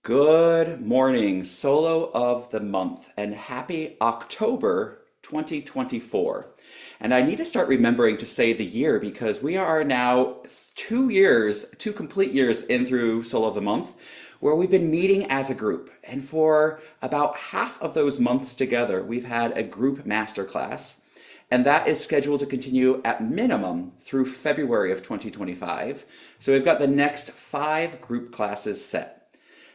Good morning, solo of the month, and happy October 2024. And I need to start remembering to say the year because we are now 2 years, 2 complete years in through solo of the month, where we've been meeting as a group. And for about half of those months together, we've had a group masterclass. And that is scheduled to continue at minimum through February of 2025. So we've got the next 5 group classes set.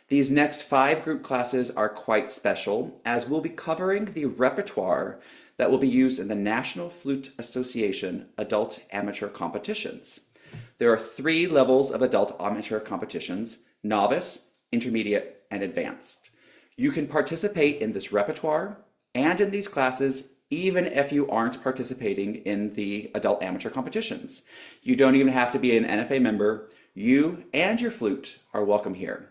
These next 5 group classes are quite special as we'll be covering the repertoire that will be used in the National Flute Association Adult Amateur Competitions. There are 3 levels of adult amateur competitions: novice, intermediate, and advanced. You can participate in this repertoire and in these classes even if you aren't participating in the adult amateur competitions. You don't even have to be an NFA member. You and your flute are welcome here.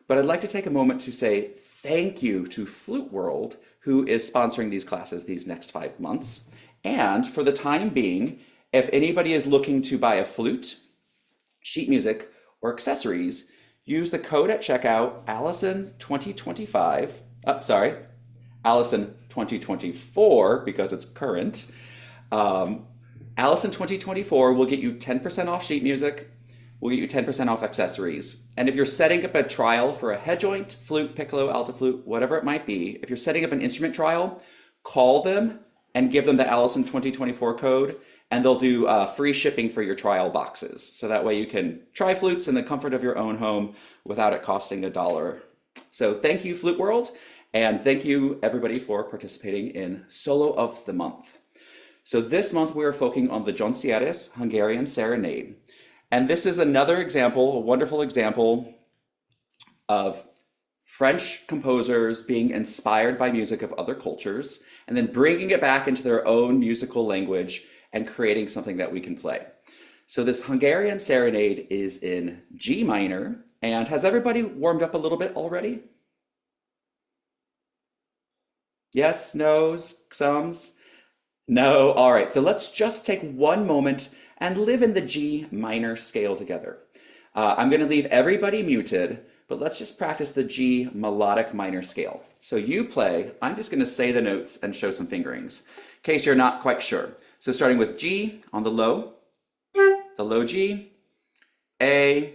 But I'd like to take a moment to say thank you to Flute World, who is sponsoring these classes these next 5 months. And for the time being, if anybody is looking to buy a flute, sheet music, or accessories, use the code at checkout, Allison 2025. Allison 2024 because it's current. Allison 2024 will get you 10% off sheet music. We'll get you 10% off accessories. And if you're setting up a trial for a head joint, flute, piccolo, alto flute, whatever it might be, if you're setting up an instrument trial, call them and give them the Allison 2024 code, and they'll do free shipping for your trial boxes. So that way you can try flutes in the comfort of your own home without it costing $1. So thank you, Flute World, and thank you everybody for participating in Solo of the Month. So this month we are focusing on the Joncieres Hungarian Serenade. And this is another example, a wonderful example of French composers being inspired by music of other cultures and then bringing it back into their own musical language and creating something that we can play. So this Hungarian Serenade is in G minor. And has everybody warmed up a little bit already? Yes, no's, some's? No. All right, so let's just take one moment and live in the G minor scale together. I'm going to leave everybody muted, but let's just practice the G melodic minor scale. So you play, I'm just going to say the notes and show some fingerings in case you're not quite sure. So starting with G on the low G, A,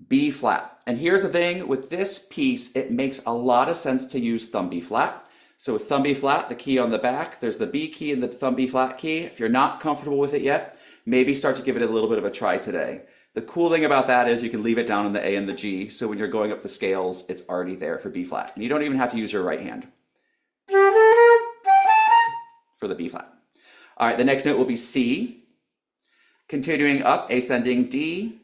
B flat. And here's the thing with this piece, it makes a lot of sense to use thumb B flat. So with thumb B flat, the key on the back, there's the B key and the thumb B flat key. If you're not comfortable with it yet, maybe start to give it a little bit of a try today. The cool thing about that is you can leave it down in the A and the G, so when you're going up the scales, it's already there for B flat. And you don't even have to use your right hand for the B flat. All right, the next note will be C. Continuing up, ascending D.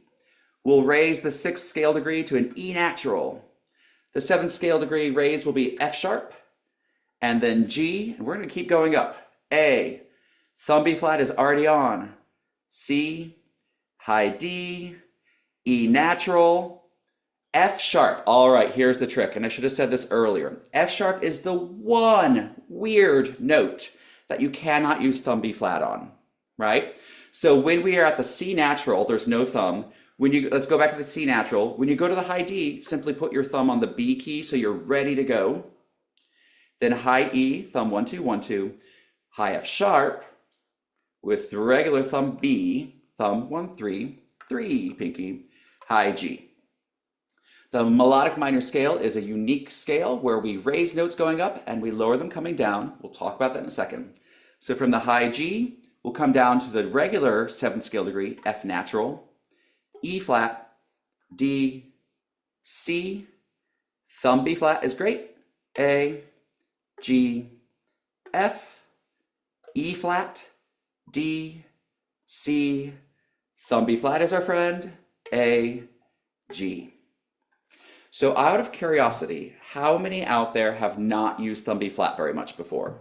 We'll raise the 6th scale degree to an E natural. The 7th scale degree raise will be F sharp, and then G, and we're going to keep going up. A, thumb B flat is already on. C, high D, E natural, F sharp. All right, here's the trick, and I should have said this earlier. F sharp is the one weird note that you cannot use thumb B flat on, right? So when we are at the C natural, there's no thumb. Let's go back to the C natural. When you go to the high D, simply put your thumb on the B key so you're ready to go. Then high E, thumb 1 2 1 2, high F sharp with the regular thumb B, thumb 1 3 3 pinky, high G. The melodic minor scale is a unique scale where we raise notes going up and we lower them coming down. We'll talk about that in a second. So from the high G, we'll come down to the regular 7th scale degree, F natural, E flat, D, C, thumb B flat is great, A, G, F, E flat, D, C, thumb B flat is our friend, A, G. So out of curiosity, how many out there have not used thumb B flat very much before?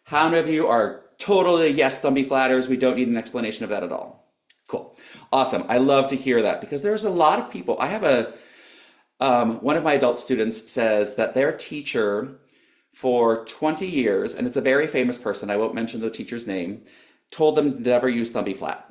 How many of you are totally yes thumb B flatters? We don't need an explanation of that at all. Cool. Awesome. I love to hear that because there's a lot of people. I have one of my adult students says that their teacher for 20 years, and it's a very famous person, I won't mention the teacher's name, told them to never use thumb B flat.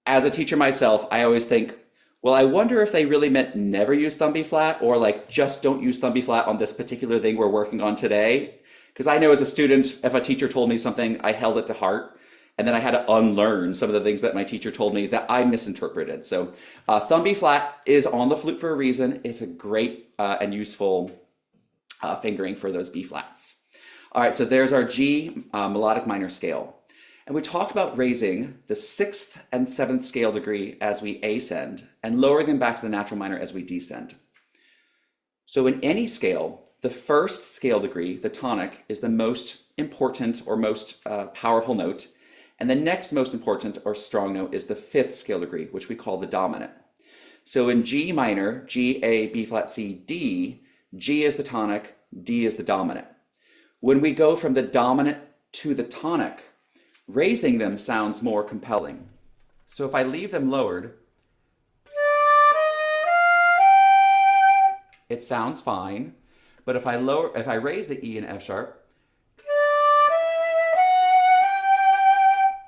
As a teacher myself, I always think, Well, I wonder if they really meant never use thumb B flat or like just don't use thumb B flat on this particular thing we're working on today. Because I know as a student, if a teacher told me something, I held it to heart. And then I had to unlearn some of the things that my teacher told me that I misinterpreted. So thumb B flat is on the flute for a reason. It's a great and useful fingering for those B flats. All right, so there's our G melodic minor scale. And we talked about raising the sixth and seventh scale degree as we ascend and lowering them back to the natural minor as we descend. So in any scale, the first scale degree, the tonic, is the most important or most powerful note. And the next most important or strong note is the fifth scale degree, which we call the dominant. So in G minor, G, A, B flat, C, D, G is the tonic, D is the dominant. When we go from the dominant to the tonic, raising them sounds more compelling. So if I leave them lowered, it sounds fine. But if I raise the E and F sharp,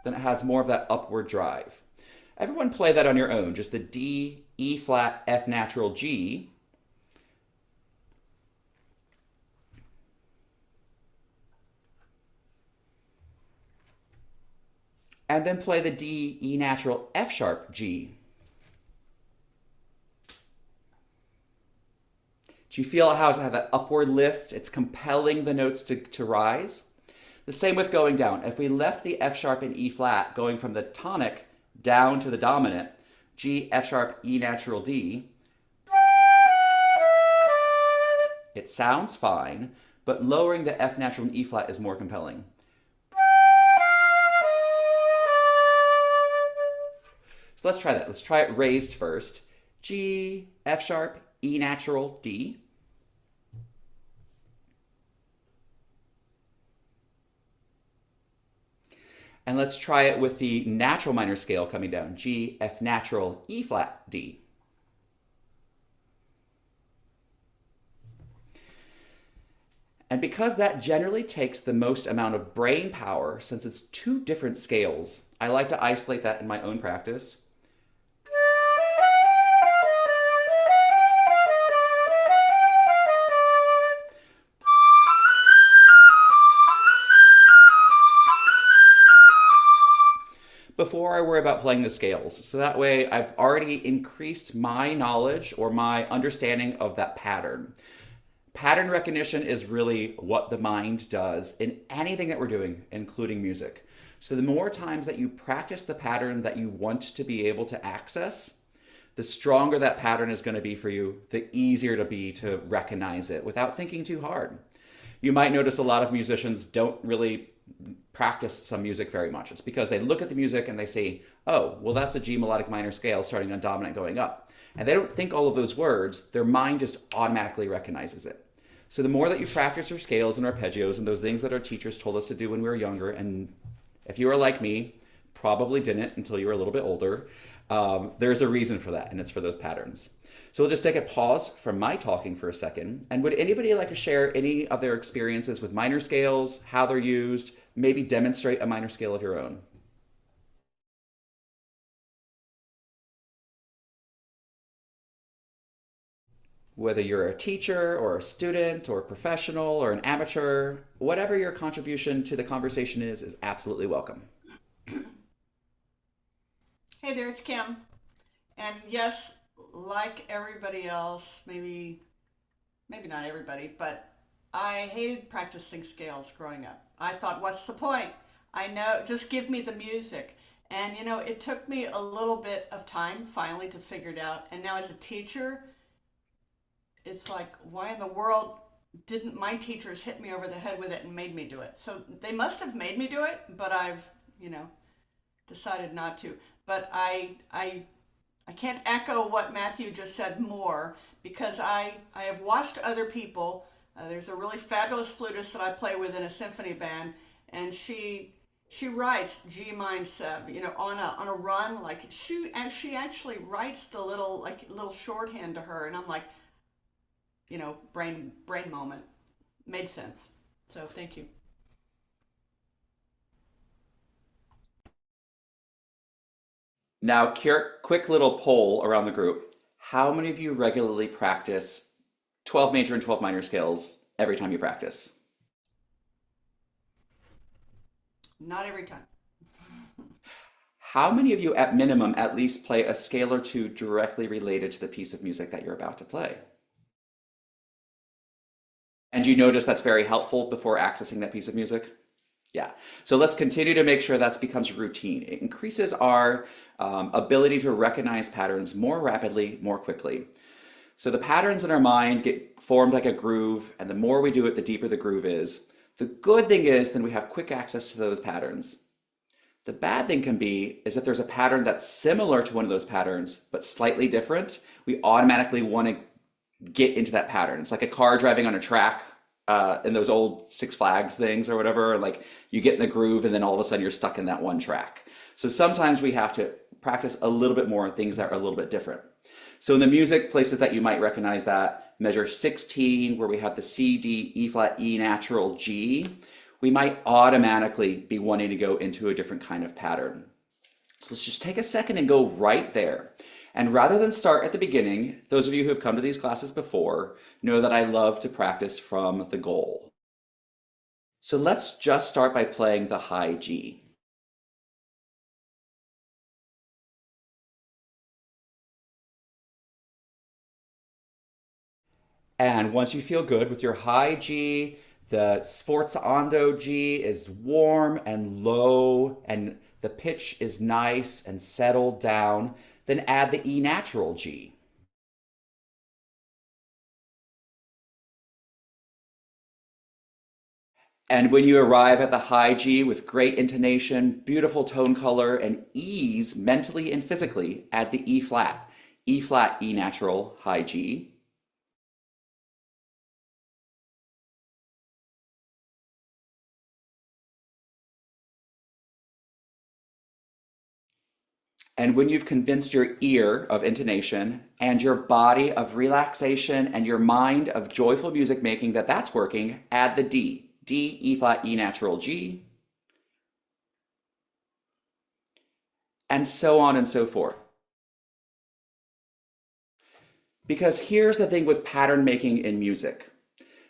then it has more of that upward drive. Everyone play that on your own, just the D, E flat, F natural, G. And then play the D, E natural, F sharp, G. Do you feel how it has that upward lift? It's compelling the notes to rise. The same with going down. If we left the F sharp and E flat going from the tonic down to the dominant, G, F sharp, E natural, D, it sounds fine, but lowering the F natural and E flat is more compelling. So let's try that. Let's try it raised first. G, F sharp, E natural, D. And let's try it with the natural minor scale coming down. G, F natural, E flat, D. And because that generally takes the most amount of brain power, since it's two different scales, I like to isolate that in my own practice. Before I worry about playing the scales. So that way I've already increased my knowledge or my understanding of that pattern. Pattern recognition is really what the mind does in anything that we're doing, including music. So the more times that you practice the pattern that you want to be able to access, the stronger that pattern is going to be for you, the easier to be to recognize it without thinking too hard. You might notice a lot of musicians don't really practice some music very much. It's because they look at the music and they say, oh, well, that's a G melodic minor scale starting on dominant going up. And they don't think all of those words, their mind just automatically recognizes it. So the more that you practice your scales and arpeggios and those things that our teachers told us to do when we were younger, and if you were like me, probably didn't until you were a little bit older, there's a reason for that, and it's for those patterns. So we'll just take a pause from my talking for a second. And would anybody like to share any of their experiences with minor scales, how they're used, maybe demonstrate a minor scale of your own? Whether you're a teacher or a student or a professional or an amateur, whatever your contribution to the conversation is absolutely welcome. Hey there, it's Kim. And yes, like everybody else, maybe not everybody, but I hated practicing scales growing up. I thought, what's the point? I know, just give me the music. And it took me a little bit of time finally to figure it out. And now as a teacher, it's like, why in the world didn't my teachers hit me over the head with it and made me do it? So they must have made me do it, but I've, decided not to. But I can't echo what Matthew just said more because I have watched other people. There's a really fabulous flutist that I play with in a symphony band, and she writes G mine sev, on a run. Like she actually writes the little shorthand to her, and I'm like, brain moment. Made sense. So thank you. Now, quick little poll around the group. How many of you regularly practice 12 major and 12 minor scales every time you practice? Not every time. How many of you, at minimum, at least play a scale or two directly related to the piece of music that you're about to play? And you notice that's very helpful before accessing that piece of music? Yeah. So let's continue to make sure that becomes routine. It increases our ability to recognize patterns more rapidly, more quickly. So the patterns in our mind get formed like a groove, and the more we do it, the deeper the groove is. The good thing is then we have quick access to those patterns. The bad thing can be is if there's a pattern that's similar to one of those patterns, but slightly different, we automatically want to get into that pattern. It's like a car driving on a track in those old Six Flags things or whatever. Like you get in the groove and then all of a sudden you're stuck in that one track. So sometimes we have to practice a little bit more on things that are a little bit different. So in the music, places that you might recognize that, measure 16, where we have the C, D, E flat, E natural, G, we might automatically be wanting to go into a different kind of pattern. So let's just take a second and go right there. And rather than start at the beginning, those of you who have come to these classes before know that I love to practice from the goal. So let's just start by playing the high G. And once you feel good with your high G, the sforzando G is warm and low, and the pitch is nice and settled down, then add the E natural G. And when you arrive at the high G with great intonation, beautiful tone color, and ease mentally and physically, add the E flat, E natural, high G. And when you've convinced your ear of intonation and your body of relaxation and your mind of joyful music making that that's working, add the D. D, E flat, E natural, G, and so on and so forth. Because here's the thing with pattern making in music.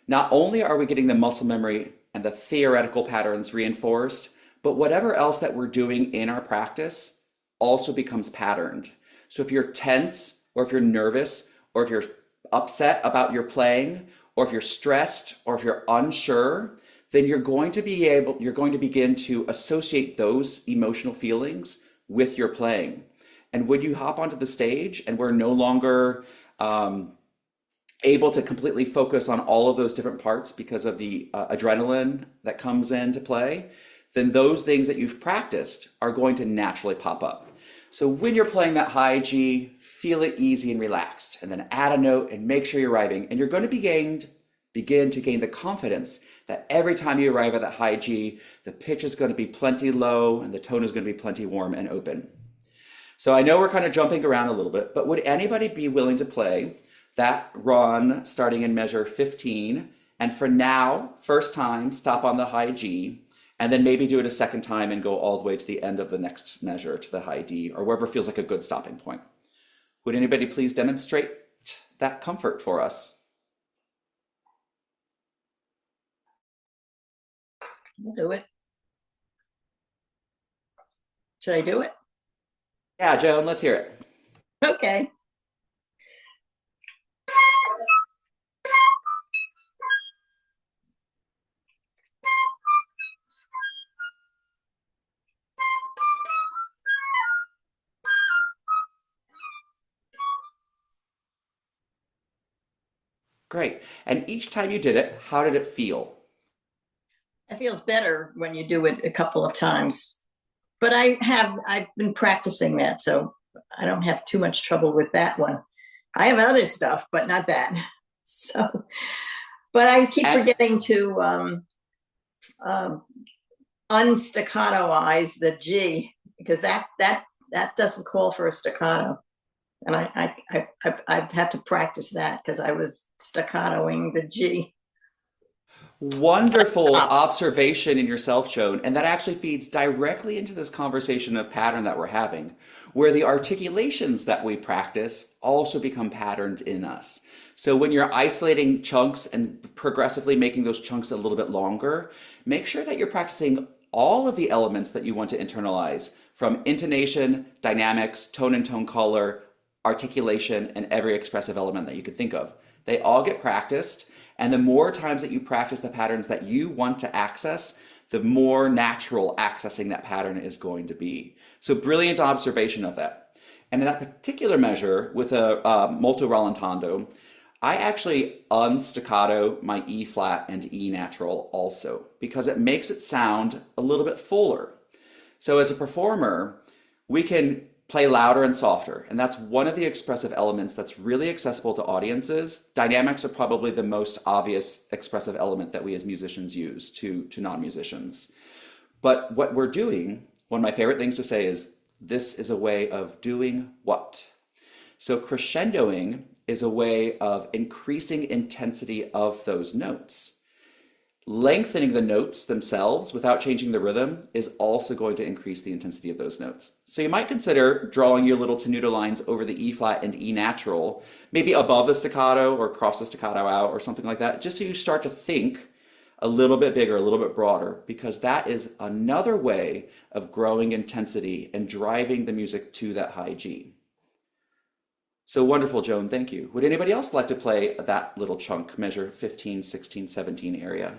Not only are we getting the muscle memory and the theoretical patterns reinforced, but whatever else that we're doing in our practice also becomes patterned. So if you're tense, or if you're nervous, or if you're upset about your playing, or if you're stressed, or if you're unsure, then you're going to begin to associate those emotional feelings with your playing. And when you hop onto the stage and we're no longer able to completely focus on all of those different parts because of the adrenaline that comes into play, then those things that you've practiced are going to naturally pop up. So when you're playing that high G, feel it easy and relaxed, and then add a note and make sure you're arriving. And you're going to begin to gain the confidence that every time you arrive at that high G, the pitch is going to be plenty low and the tone is going to be plenty warm and open. So I know we're kind of jumping around a little bit, but would anybody be willing to play that run starting in measure 15, and for now, first time, stop on the high G, and then maybe do it a second time and go all the way to the end of the next measure to the high D, or wherever feels like a good stopping point. Would anybody please demonstrate that comfort for us? I'll do it. Should I do it? Yeah, Joan, let's hear it. Okay. Great. And each time you did it, how did it feel? It feels better when you do it a couple of times. But I've been practicing that, so I don't have too much trouble with that one. I have other stuff, but not that. So, but I keep forgetting to unstaccatoize the G, because that doesn't call for a staccato. And I've had to practice that because I was staccatoing the G. Wonderful observation in yourself, Joan. And that actually feeds directly into this conversation of pattern that we're having, where the articulations that we practice also become patterned in us. So when you're isolating chunks and progressively making those chunks a little bit longer, make sure that you're practicing all of the elements that you want to internalize from intonation, dynamics, tone and tone color, articulation, and every expressive element that you could think of. They all get practiced. And the more times that you practice the patterns that you want to access, the more natural accessing that pattern is going to be. So brilliant observation of that. And in that particular measure with a molto rallentando, I actually unstaccato my E flat and E natural also because it makes it sound a little bit fuller. So as a performer, we can play louder and softer, and that's one of the expressive elements that's really accessible to audiences. Dynamics are probably the most obvious expressive element that we as musicians use to non-musicians. But what we're doing, one of my favorite things to say is, this is a way of doing what? So crescendoing is a way of increasing intensity of those notes. Lengthening the notes themselves without changing the rhythm is also going to increase the intensity of those notes. So you might consider drawing your little tenuto lines over the E flat and E natural, maybe above the staccato or across the staccato out or something like that, just so you start to think a little bit bigger, a little bit broader, because that is another way of growing intensity and driving the music to that high G. So wonderful, Joan, thank you. Would anybody else like to play that little chunk, measure 15, 16, 17 area?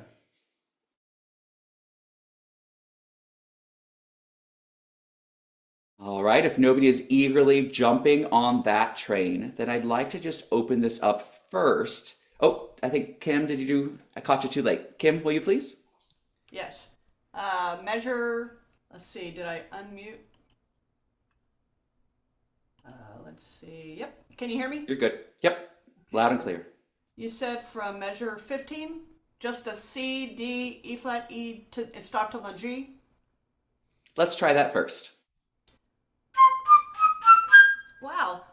All right, if nobody is eagerly jumping on that train, then I'd like to just open this up first. Oh, I think Kim, I caught you too late. Kim, will you please? Yes. Measure, let's see, did I unmute? Let's see. Yep. Can you hear me? You're good. Yep. Loud and clear. You said from measure 15, just the C, D, E flat, E to stop to the G? Let's try that first. Wow.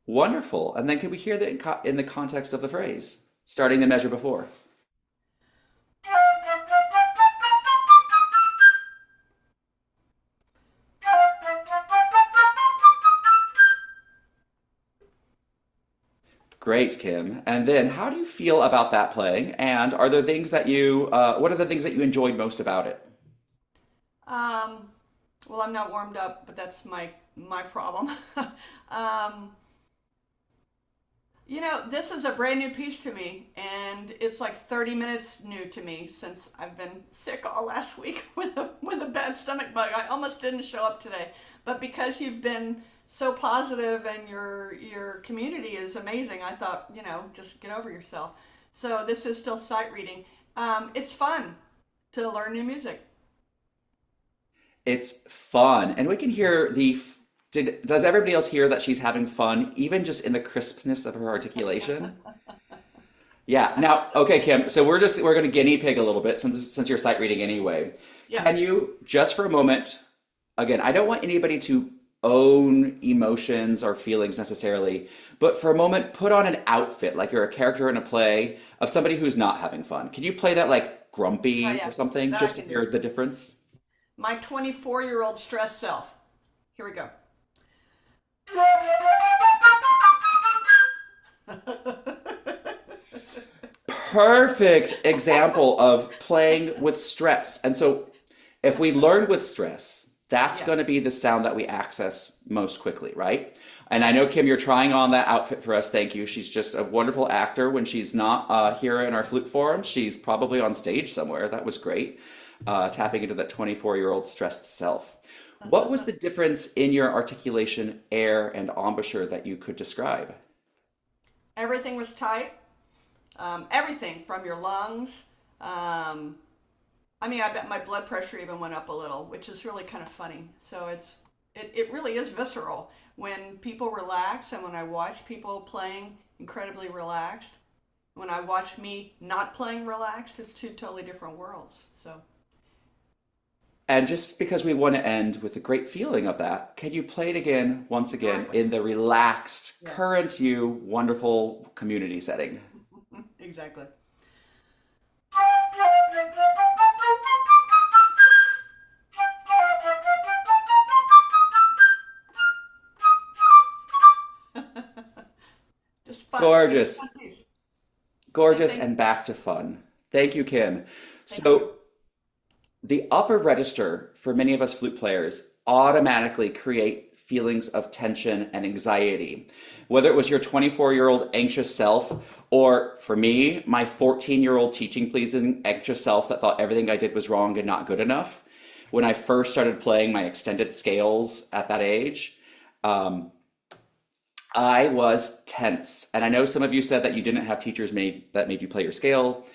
Wonderful. And then can we hear that in the context of the phrase, starting the measure before? Great, Kim. And then how do you feel about that playing? And are there things that what are the things that you enjoyed most about it? Um, well, I'm not warmed up, but that's my problem. um, this is a brand new piece to me, and it's like 30 minutes new to me since I've been sick all last week with a bad stomach bug. I almost didn't show up today, but because you've been so positive and your community is amazing, I thought, just get over yourself. So this is still sight reading. It's fun to learn new music. It's fun. And we can hear does everybody else hear that she's having fun, even just in the crispness of her articulation? Yeah. Now, okay, Kim, so we're going to guinea pig a little bit since you're sight reading anyway. Yeah. Can you, just for a moment, again, I don't want anybody to own emotions or feelings necessarily, but for a moment, put on an outfit like you're a character in a play of somebody who's not having fun. Can you play that like grumpy Oh, yeah. or something, That I just to can hear do. the difference? My 24-year-old stressed self. Here we go. Perfect example of playing with stress. And so if we learn with stress, that's Yeah. going to be the sound that we access most quickly, right? And I know, Kim, you're trying on that outfit for us. Thank you. She's just a wonderful actor. When she's not here in our flute forum, she's probably on stage somewhere. That was great. Tapping into that 24-year-old stressed self. What was the difference in your articulation, air, and embouchure that you could describe? Everything was tight. Everything from your lungs. I bet my blood pressure even went up a little, which is really kind of funny. So it really is visceral when people relax, and when I watch people playing incredibly relaxed. When I watch me not playing relaxed, it's two totally different worlds. So And just because we want to end with a great feeling of that, can you play it again, once again, Exactly. in the relaxed, Yeah. current you, wonderful community setting? Exactly. Just fun. It's a Gorgeous, fun piece. And gorgeous, thank and back to fun. Thank you, Kim. thank you. So, the upper register for many of us flute players automatically create feelings of tension and anxiety. Whether it was your 24-year-old anxious self, or for me, my 14-year-old teaching pleasing anxious self that thought everything I did was wrong and not good enough. When I first started playing my extended scales at that age, um, I was tense. And I know some of you said that you didn't have teachers that made you play your scale.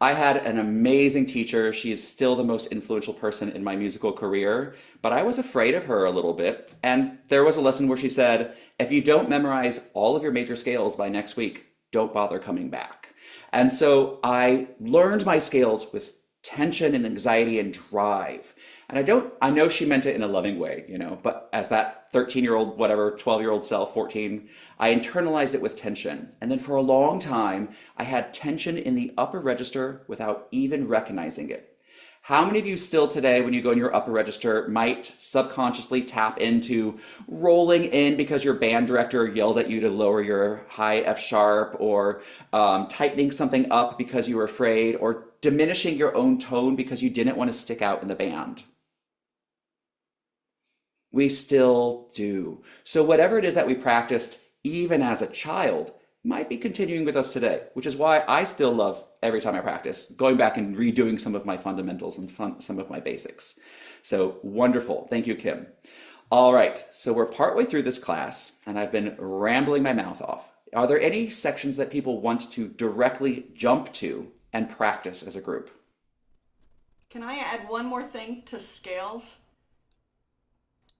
I had an amazing teacher. She is still the most influential person in my musical career, but I was afraid of her a little bit. And there was a lesson where she said, if you don't memorize all of your major scales by next week, don't bother coming back. And so I learned my scales with tension and anxiety and drive. And I know she meant it in a loving way, but as that 13-year-old, whatever, 12-year-old self, 14, I internalized it with tension. And then for a long time, I had tension in the upper register without even recognizing it. How many of you still today, when you go in your upper register, might subconsciously tap into rolling in because your band director yelled at you to lower your high F sharp, or tightening something up because you were afraid, or diminishing your own tone because you didn't want to stick out in the band? We still do. So, whatever it is that we practiced even as a child might be continuing with us today, which is why I still love every time I practice going back and redoing some of my fundamentals and some of my basics. So, wonderful. Thank you, Kim. All right, so we're partway through this class, and I've been rambling my mouth off. Are there any sections that people want to directly jump to and practice as a group? Can I add one more thing to scales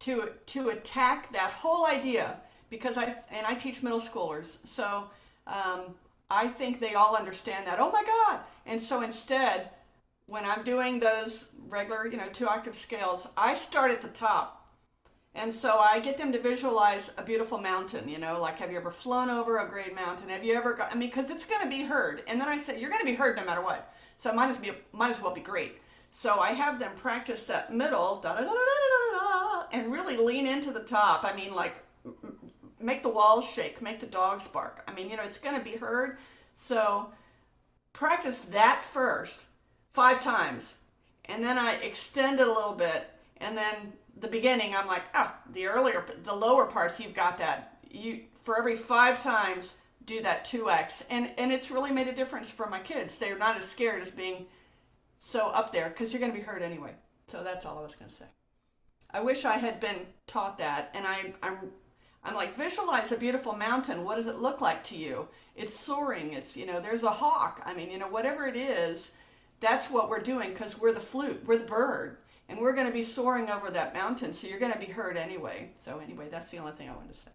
to attack that whole idea? Because I teach middle schoolers, so I think they all understand that. Oh my God! And so instead, when I'm doing those regular, 2 octave scales, I start at the top. And so I get them to visualize a beautiful mountain, like have you ever flown over a great mountain? Have you ever got, I mean, because it's going to be heard. And then I say, you're going to be heard no matter what. So might as well be great. So I have them practice that middle, da da da da da da da, and really lean into the top. I mean, like make the walls shake, make the dogs bark. I mean, it's going to be heard. So practice that first 5 times, and then I extend it a little bit, and then the beginning I'm like, the lower parts, you've got that. You, for every 5 times, do that 2x, and it's really made a difference for my kids. They're not as scared as being so up there, because you're going to be heard anyway. So that's all I was going to say. I wish I had been taught that, and I'm like, visualize a beautiful mountain. What does it look like to you? It's soaring. It's, there's a hawk. I mean, whatever it is, that's what we're doing, because we're the flute, we're the bird, and we're going to be soaring over that mountain. So you're going to be heard anyway. So anyway, that's the only thing I wanted to say.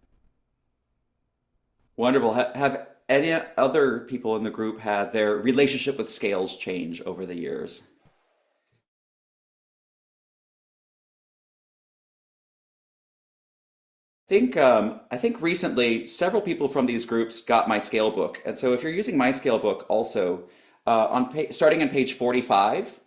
Wonderful. Have any other people in the group had their relationship with scales change over the years? I think recently several people from these groups got my scale book, and so if you're using my scale book, also starting on page 45,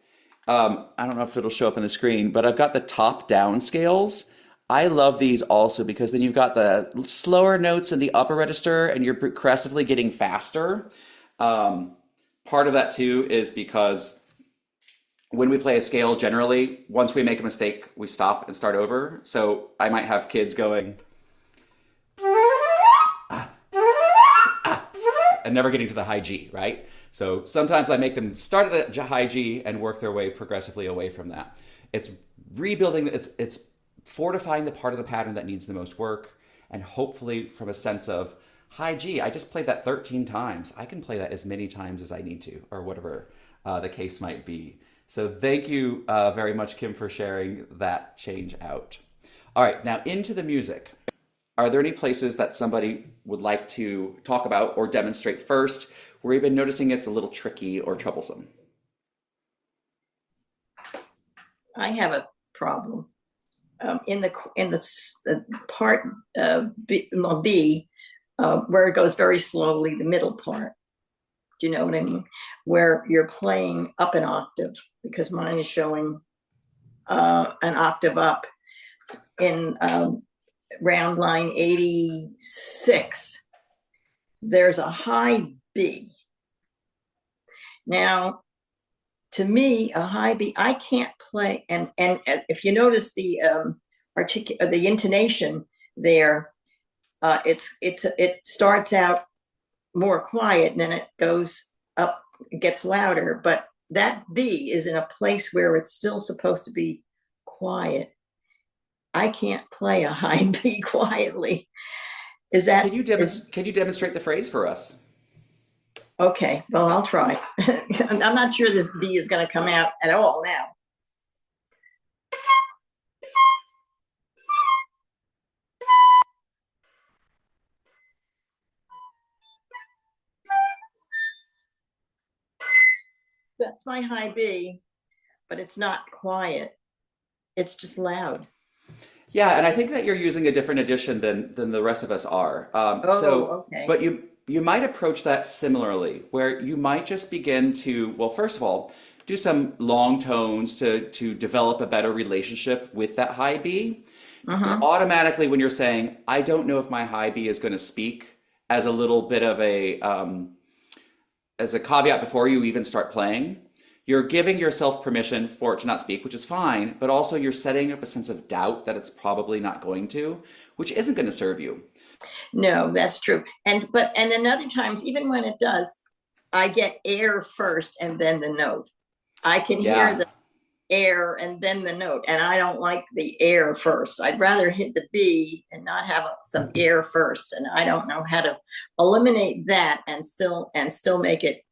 I don't know if it'll show up on the screen, but I've got the top down scales. I love these also because then you've got the slower notes in the upper register, and you're progressively getting faster. Part of that too is because when we play a scale, generally, once we make a mistake, we stop and start over. So I might have kids going and never getting to the high G, right? So sometimes I make them start at the high G and work their way progressively away from that. It's rebuilding, it's fortifying the part of the pattern that needs the most work, and hopefully from a sense of high G, I just played that 13 times. I can play that as many times as I need to, or whatever the case might be. So thank you very much, Kim, for sharing that change out. All right, now into the music. Are there any places that somebody would like to talk about or demonstrate first where you've been noticing it's a little tricky or troublesome? I have a problem. In the part B, where it goes very slowly, the middle part. Do you know what I mean? Where you're playing up an octave, because mine is showing an octave up in round line 86. There's a high B. Now, to me, a high B, I can't play. And if you notice the the intonation there, it starts out more quiet, and then it goes up, it gets louder. But that B is in a place where it's still supposed to be quiet. I can't play a high B quietly. Is that? Can you demonstrate the phrase for us? Okay, well, I'll try. I'm not sure this B is going to come out at all now. That's my high B, but it's not quiet. It's just loud. Yeah, and I think that you're using a different edition than the rest of us are. Okay. But you might approach that similarly, where you might just begin to, well, first of all, do some long tones to develop a better relationship with that high B. So automatically, when you're saying, I don't know if my high B is going to speak, as a little bit of as a caveat before you even start playing, you're giving yourself permission for it to not speak, which is fine, but also you're setting up a sense of doubt that it's probably not going to, which isn't going to serve you. No, that's true. And then other times, even when it does, I get air first and then the note. I can hear the air and then the note, and I don't like the air first. I'd rather hit the B and not have some air first. And I don't know how to eliminate that and still make it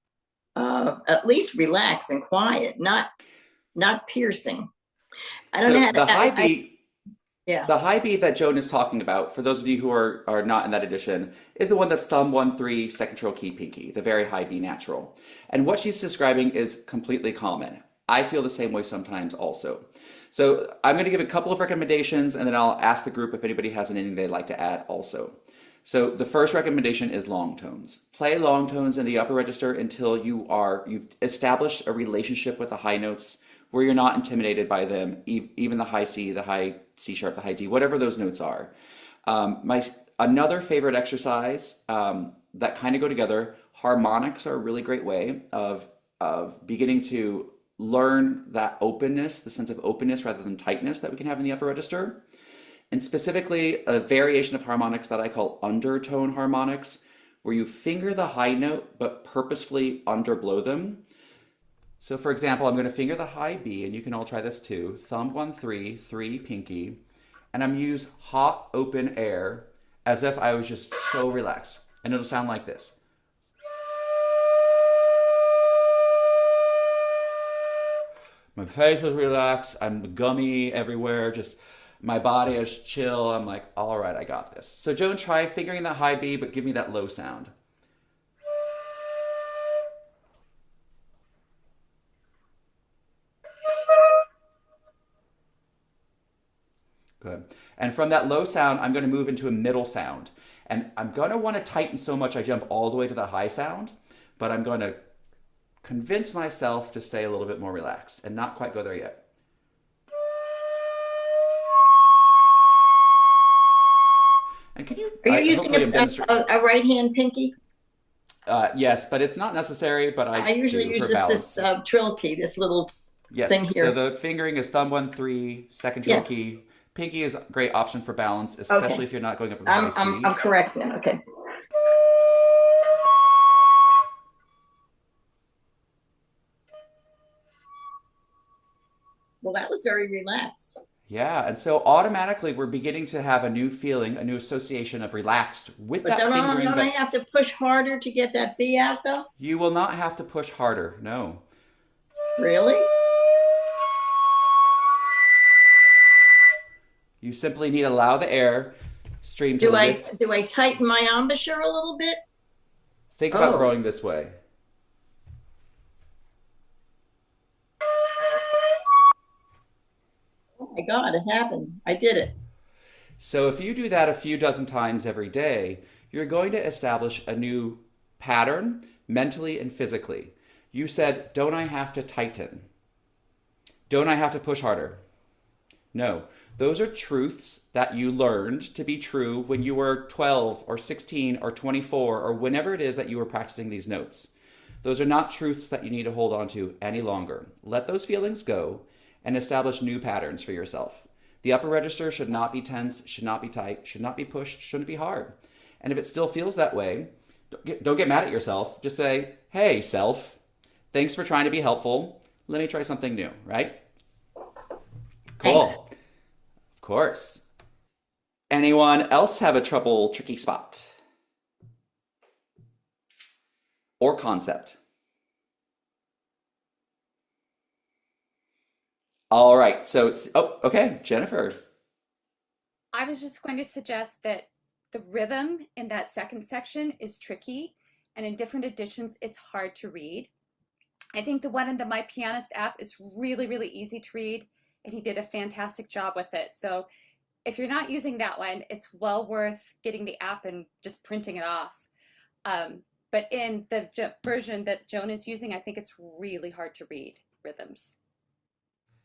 at least relax and quiet, not piercing. I don't know how to. The high B. Yeah. The high B that Joan is talking about, for those of you who are not in that edition, is the one that's thumb 1-3, second control key pinky, the very high B natural. And what she's describing is completely common. I feel the same way sometimes also. So I'm going to give a couple of recommendations, and then I'll ask the group if anybody has anything they'd like to add also. So the first recommendation is long tones. Play long tones in the upper register until you've established a relationship with the high notes where you're not intimidated by them, even the high C, the high C sharp, the high D, whatever those notes are. Another favorite exercise that kind of go together, harmonics are a really great way of beginning to learn that openness, the sense of openness rather than tightness that we can have in the upper register. And specifically, a variation of harmonics that I call undertone harmonics, where you finger the high note but purposefully underblow them. So for example, I'm going to finger the high B, and you can all try this too. Thumb 1-3, 3 pinky, and I'm use hot open air as if I was just so relaxed. And it'll sound like this. My face is relaxed, I'm gummy everywhere, just my body is chill. I'm like, all right, I got this. So Joan, try fingering that high B, but give me that low sound. Good. And from that low sound, I'm going to move into a middle sound. And I'm going to want to tighten so much I jump all the way to the high sound, but I'm going to convince myself to stay a little bit more relaxed and not quite go there yet. And can you? Are you using a right hand pinky? Yes, but it's not necessary. But I usually use this trill key, this little thing here. So the fingering is thumb 1-3, second trill key. Pinky is a great option for balance, especially if you're not going up a high C. I'm correct then. Okay. Well, that was very relaxed. Yeah, and so automatically we're beginning to have a new feeling, a new association of relaxed with that fingering. Don't I have to push harder to get that B out, though? You will not have to push harder, no. Really? You simply need to allow the air stream to lift. Do I tighten my embouchure a little bit? Think about growing this way. my God, it happened. I did it. So if you do that a few dozen times every day, you're going to establish a new pattern mentally and physically. You said, don't I have to tighten? Don't I have to push harder? No, those are truths that you learned to be true when you were 12 or 16 or 24 or whenever it is that you were practicing these notes. Those are not truths that you need to hold on to any longer. Let those feelings go and establish new patterns for yourself. The upper register should not be tense, should not be tight, should not be pushed, shouldn't be hard. And if it still feels that way, don't get mad at yourself. Just say, hey, self, thanks for trying to be helpful. Let me try something new, right? Cool. Thanks. Of course. Anyone else have a tricky spot or concept? All right. So it's, oh, okay. Jennifer. I was just going to suggest that the rhythm in that second section is tricky, and in different editions, it's hard to read. I think the one in the My Pianist app is really, really easy to read, and he did a fantastic job with it. So if you're not using that one, it's well worth getting the app and just printing it off. But in the version that Joan is using, I think it's really hard to read rhythms.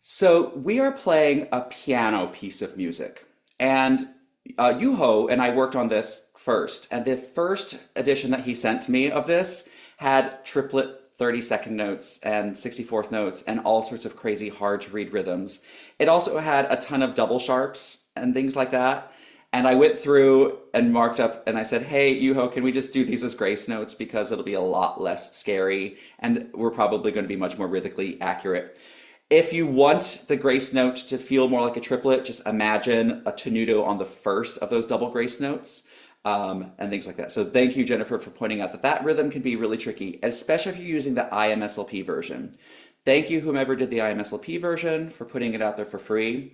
So we are playing a piano piece of music, and Yuho and I worked on this first, and the first edition that he sent to me of this had triplet 30-second notes and 64th notes and all sorts of crazy hard to read rhythms. It also had a ton of double sharps and things like that. And I went through and marked up and I said, hey, Yuho, can we just do these as grace notes because it'll be a lot less scary and we're probably going to be much more rhythmically accurate. If you want the grace note to feel more like a triplet, just imagine a tenuto on the first of those double grace notes. And things like that. So thank you, Jennifer, for pointing out that that rhythm can be really tricky, especially if you're using the IMSLP version. Thank you, whomever did the IMSLP version, for putting it out there for free.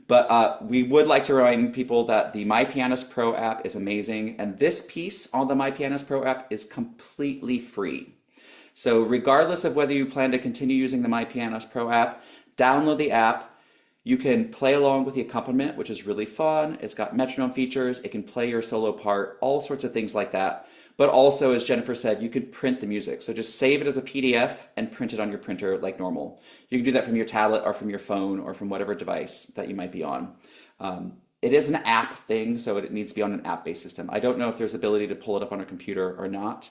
But we would like to remind people that the My Pianist Pro app is amazing, and this piece on the My Pianist Pro app is completely free. So regardless of whether you plan to continue using the My Pianist Pro app, download the app. You can play along with the accompaniment, which is really fun. It's got metronome features. It can play your solo part, all sorts of things like that. But also, as Jennifer said, you could print the music. So just save it as a PDF and print it on your printer like normal. You can do that from your tablet or from your phone or from whatever device that you might be on. It is an app thing, so it needs to be on an app-based system. I don't know if there's ability to pull it up on a computer or not.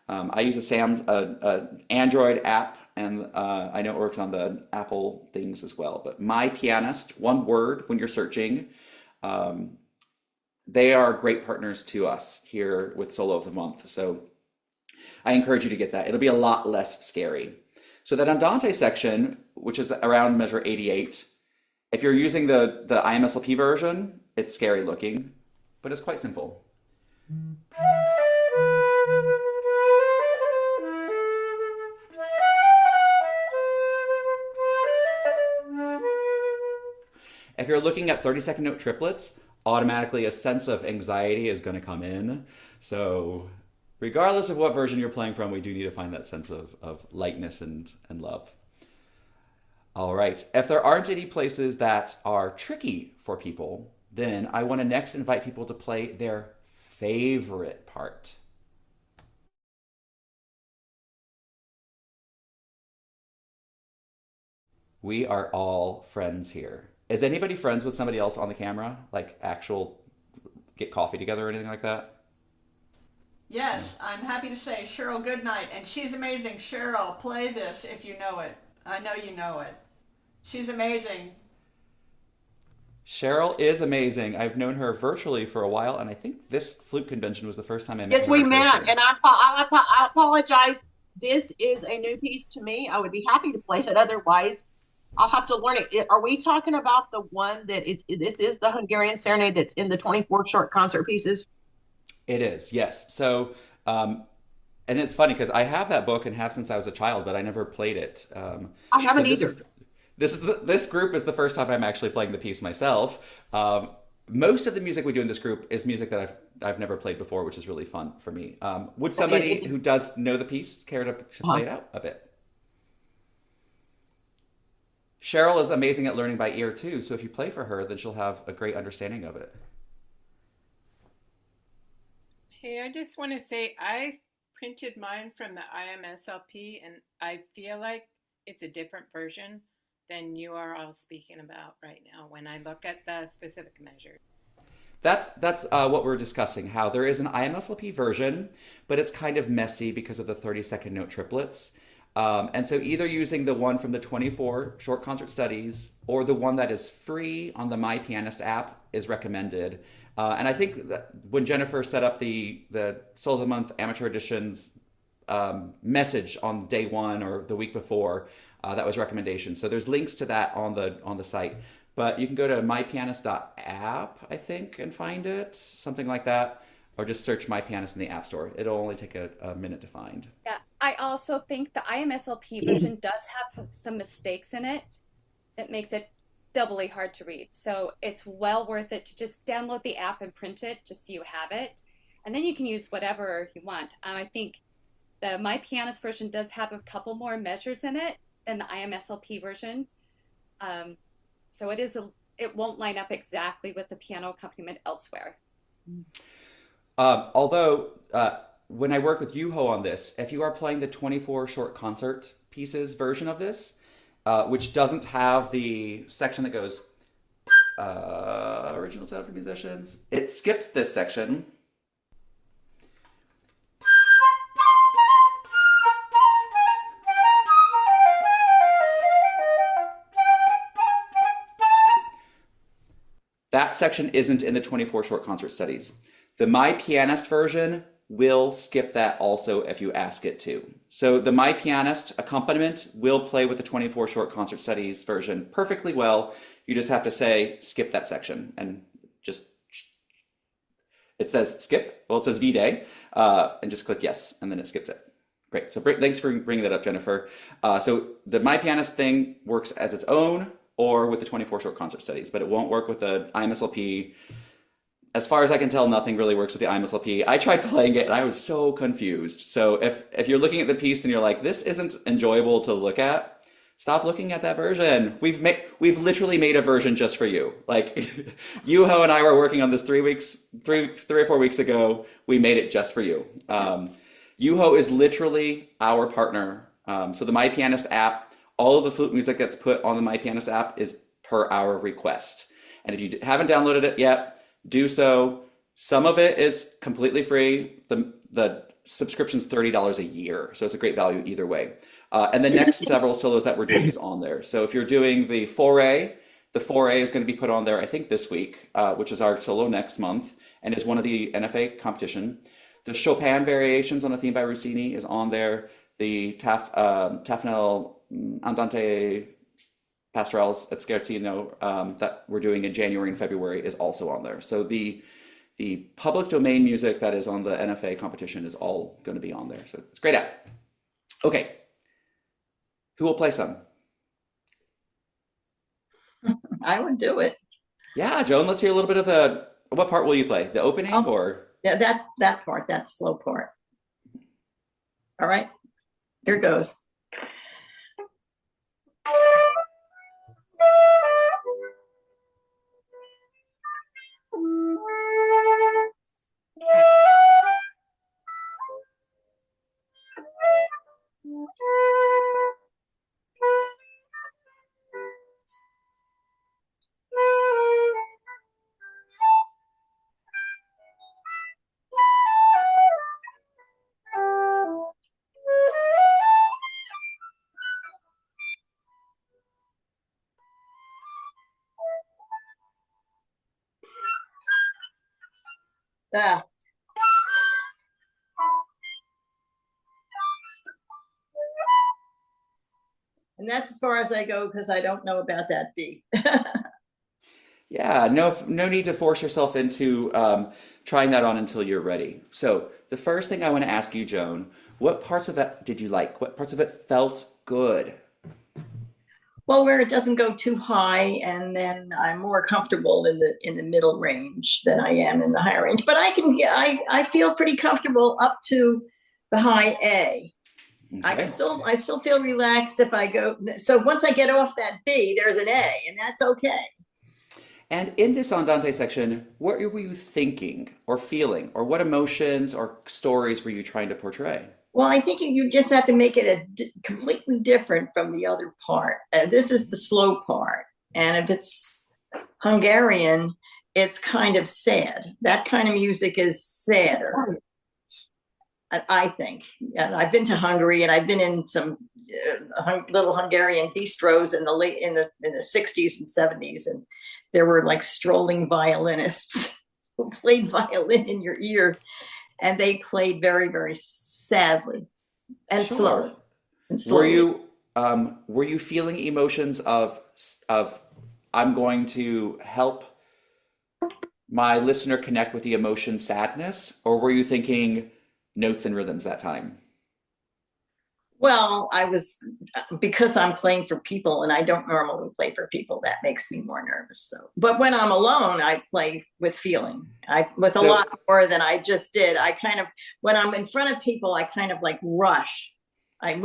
I use a Android app, and I know it works on the Apple things as well. But My Pianist, one word when you're searching, they are great partners to us here with Solo of the Month. So I encourage you to get that. It'll be a lot less scary. So that Andante section, which is around measure 88, if you're using the IMSLP version, it's scary looking, but it's quite simple. If you're looking at 30-second note triplets, automatically a sense of anxiety is going to come in. So regardless of what version you're playing from, we do need to find that sense of lightness and love. All right. If there aren't any places that are tricky for people, then I want to next invite people to play their favorite part. We are all friends here. Is anybody friends with somebody else on the camera? Like actual get coffee together or anything like that? Yes, I'm happy to say Cheryl Goodnight, and she's amazing. Cheryl, play this if you know it. I know you know it. She's amazing. Cheryl is amazing. I've known her virtually for a while, and I think this flute convention was the first time I met Yes, her we in met, person. and I apologize. This is a new piece to me. I would be happy to play it. Otherwise, I'll have to learn it. Are we talking about the one that is, this is the Hungarian Serenade that's in the 24 short concert pieces? It is, yes. So, and it's funny because I have that book and have since I was a child, but I never played it. I haven't so either. This group is the first time I'm actually playing the piece myself. Most of the music we do in this group is music that I've never played before, which is really fun for me. Would somebody who does know the piece care to play it out a bit? Cheryl is amazing at learning by ear too, so if you play for her, then she'll have a great understanding of it. Hey, I just want to say I printed mine from the IMSLP, and I feel like it's a different version than you are all speaking about right now when I look at the specific measures. That's what we're discussing, how there is an IMSLP version, but it's kind of messy because of the 30-second note triplets. And so either using the one from the 24 short concert studies or the one that is free on the My Pianist app is recommended. And I think that when Jennifer set up the Soul of the Month Amateur Editions message on day one or the week before, that was recommendation. So there's links to that on the site. But you can go to mypianist.app, I think, and find it, something like that. Or just search My Pianist in the App Store. It'll only take a minute to find. Yeah, I also think the IMSLP version does have some mistakes in it that makes it doubly hard to read. So it's well worth it to just download the app and print it just so you have it. And then you can use whatever you want. I think the My Pianist version does have a couple more measures in it than the IMSLP version. So it won't line up exactly with the piano accompaniment elsewhere. Although, when I work with Yuho on this, if you are playing the 24 short concert pieces version of this, which doesn't have the section that goes original sound for musicians, it skips this section. That section isn't in the 24 short concert studies. The My Pianist version will skip that also if you ask it to. So the My Pianist accompaniment will play with the 24 short concert studies version perfectly well. You just have to say, skip that section. And just, it says skip, well, it says V-Day, and just click yes, and then it skips it. Great, so thanks for bringing that up, Jennifer. So the My Pianist thing works as its own or with the 24 short concert studies, but it won't work with the IMSLP. As far as I can tell, nothing really works with the IMSLP. I tried playing it and I was so confused. So if you're looking at the piece and you're like, this isn't enjoyable to look at, stop looking at that version. We've literally made a version just for you. Like Yuho and I were working on this 3 or 4 weeks ago. We made it just for you. Yuho is literally our partner. So the My Pianist app, all of the flute music that's put on the My Pianist app is per our request. And if you haven't downloaded it yet, do so. Some of it is completely free. The subscription's $30 a year, so it's a great value either way. And the next several solos that we're doing is on there. So if you're doing the foray is going to be put on there, I think this week, which is our solo next month, and is one of the NFA competition. The Chopin variations on a theme by Rossini is on there. The Tafnel Andante pastorals at Scherzino that we're doing in January and February is also on there. So the public domain music that is on the NFA competition is all going to be on there. So it's a great app. Okay. Who will play some? I would do it. Yeah, Joan, let's hear a little bit of what part will you play? The opening or? Yeah, that part, that slow part. All right, here goes. Ah. And that's as far as I go because I don't know about that B. Yeah, no need to force yourself into trying that on until you're ready. So the first thing I want to ask you, Joan, what parts of that did you like? What parts of it felt good? Well, where it doesn't go too high, and then I'm more comfortable in the middle range than I am in the higher range. But I feel pretty comfortable up to the high A. Okay. I still feel relaxed if I go. So once I get off that B, there's an A, and that's okay. And in this Andante section, what were you thinking or feeling, or what emotions or stories were you trying to portray? Well, I think you just have to make it completely different from the other part. This is the slow part. And if it's Hungarian, it's kind of sad. That kind of music is sadder, I think. And I've been to Hungary, and I've been in some little Hungarian bistros in the 60s and 70s, and there were like strolling violinists who played violin in your ear, and they played very, very sadly and Sure. slowly and Were slowly. you feeling emotions of I'm going to help my listener connect with the emotion sadness, or were you thinking notes and rhythms that time? Well, I was, because I'm playing for people and I don't normally play for people, that makes me more nervous. So, but when I'm alone, I play with feeling. With a So, lot more than I just did. I kind of, when I'm in front of people, I kind of like rush. I so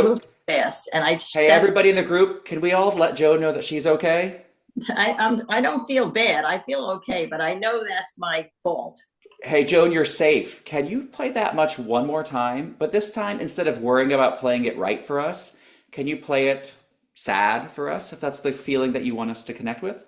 move too fast, and hey, that's, everybody in the group, can we all let Jo know that she's okay? I don't feel bad. I feel okay, but I know that's my fault. Hey, Joan, you're safe. Can you play that much one more time? But this time, instead of worrying about playing it right for us, can you play it sad for us, if that's the feeling that you want us to connect with?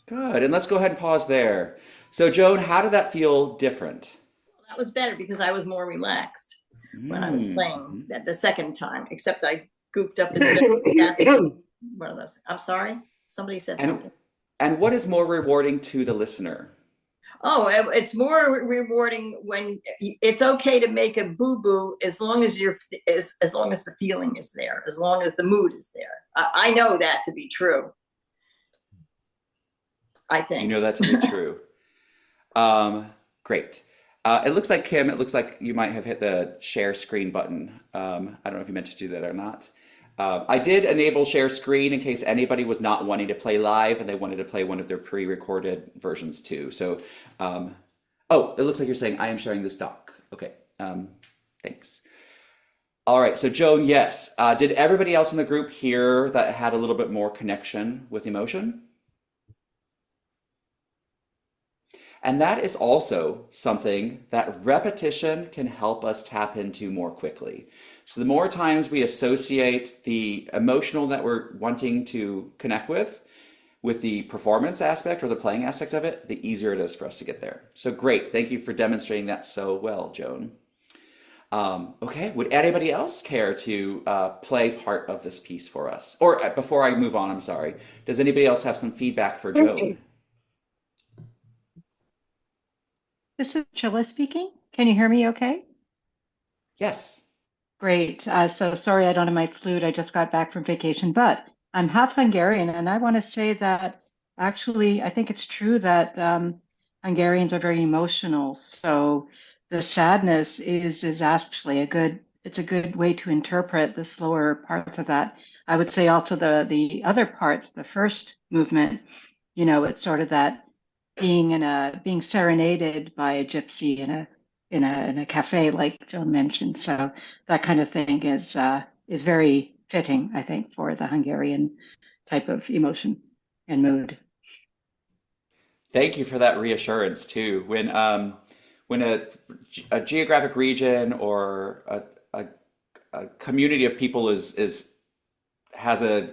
Good. And let's go ahead and pause there. So, Joan, how did that feel different? That was better because I was more relaxed when I was playing Mm-hmm. that the second time, except I goofed up in the middle. That's one of those. I'm sorry. Somebody said And something. and what is more rewarding to the listener? Oh, it's more rewarding when it's okay to make a boo boo as long as as long as the feeling is there, as long as the mood is there. I know that to be true. I You think. know that to be true. Great. It looks like Kim, it looks like you might have hit the share screen button. I don't know if you meant to do that or not. I did enable share screen in case anybody was not wanting to play live and they wanted to play one of their pre-recorded versions too. So, oh, it looks like you're saying I am sharing this doc. Okay, thanks. All right, so Joan, yes. Did everybody else in the group hear that had a little bit more connection with emotion? And that is also something that repetition can help us tap into more quickly. So the more times we associate the emotional that we're wanting to connect with the performance aspect or the playing aspect of it, the easier it is for us to get there. So great. Thank you for demonstrating that so well, Joan. Okay, would anybody else care to play part of this piece for us? Or before I move on, I'm sorry, does anybody else have some feedback for Joan? This is Chilla speaking. Can you hear me okay? Yes. Great. So sorry I don't have my flute. I just got back from vacation, but I'm half Hungarian, and I want to say that actually I think it's true that Hungarians are very emotional. So the sadness is actually it's a good way to interpret the slower parts of that. I would say also the other parts, the first movement, it's sort of that being serenaded by a gypsy in a cafe, like Joan mentioned. So that kind of thing is very fitting, I think, for the Hungarian type of emotion and mood. Thank you for that reassurance too. When a geographic region or a community of people is has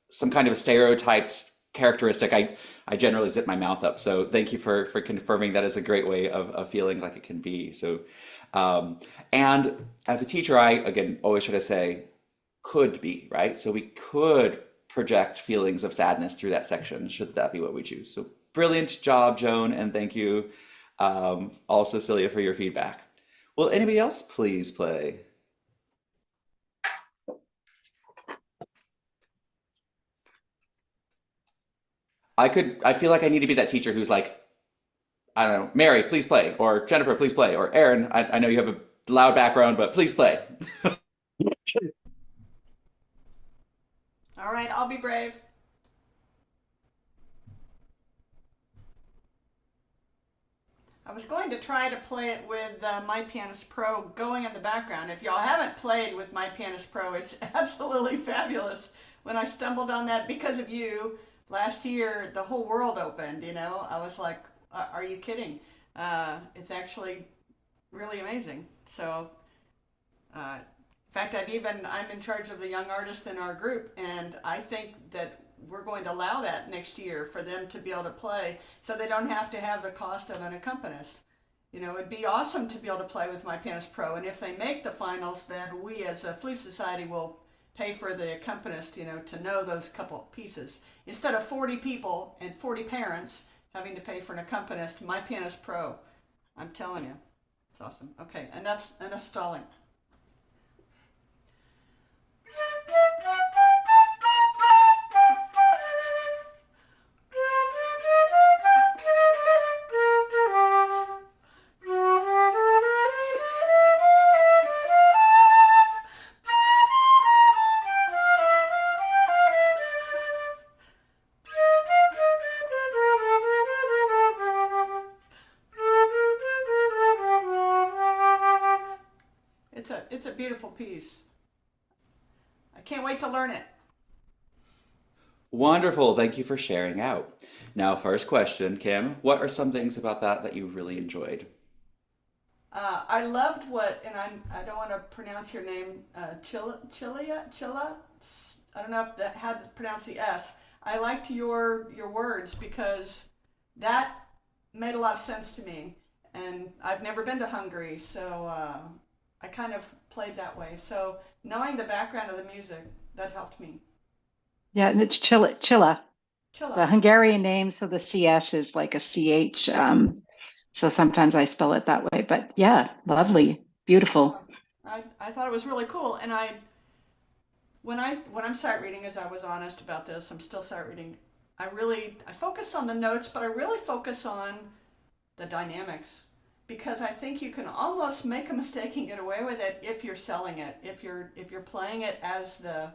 some kind of a stereotyped characteristic, I generally zip my mouth up. So thank you for confirming that is a great way of feeling like it can be. So and as a teacher, I again always try to say could be, right? So we could project feelings of sadness through that section, should that be what we choose. So Brilliant job, Joan, and thank you also, Celia, for your feedback. Will anybody else please play? I feel like I need to be that teacher who's like, I don't know, Mary, please play, or Jennifer, please play, or Aaron, I know you have a loud background, but please play. All right, I'll be brave. I was going to try to play it with My Pianist Pro going in the background. If y'all haven't played with My Pianist Pro, it's absolutely fabulous. When I stumbled on that because of you last year, the whole world opened, you know. I was like, are you kidding? It's actually really amazing. So, in fact, I'm in charge of the young artists in our group, and I think that we're going to allow that next year for them to be able to play so they don't have to have the cost of an accompanist. You know, it'd be awesome to be able to play with My Pianist Pro, and if they make the finals, then we as a Flute Society will pay for the accompanist, you know, to know those couple of pieces. Instead of 40 people and 40 parents having to pay for an accompanist, My Pianist Pro, I'm telling you, it's awesome. Okay, enough stalling. It's a beautiful piece. I can't wait to learn it. Wonderful. Thank you for sharing out. Now, first question, Kim, what are some things about that you really enjoyed? I loved I don't want to pronounce your name, Chilla. I don't know how to pronounce the S. I liked your words because that made a lot of sense to me. And I've never been to Hungary, so I kind of played that way. So knowing the background of the music, that helped me. Yeah, and it's Chilla. The Chilla. Hungarian name, so the CS is like a CH. So sometimes I spell it that way. But yeah, lovely, beautiful. I thought it was really cool, and when I'm sight reading, as I was honest about this, I'm still sight reading. I focus on the notes, but I really focus on the dynamics because I think you can almost make a mistake and get away with it if you're selling it, if you're playing it as the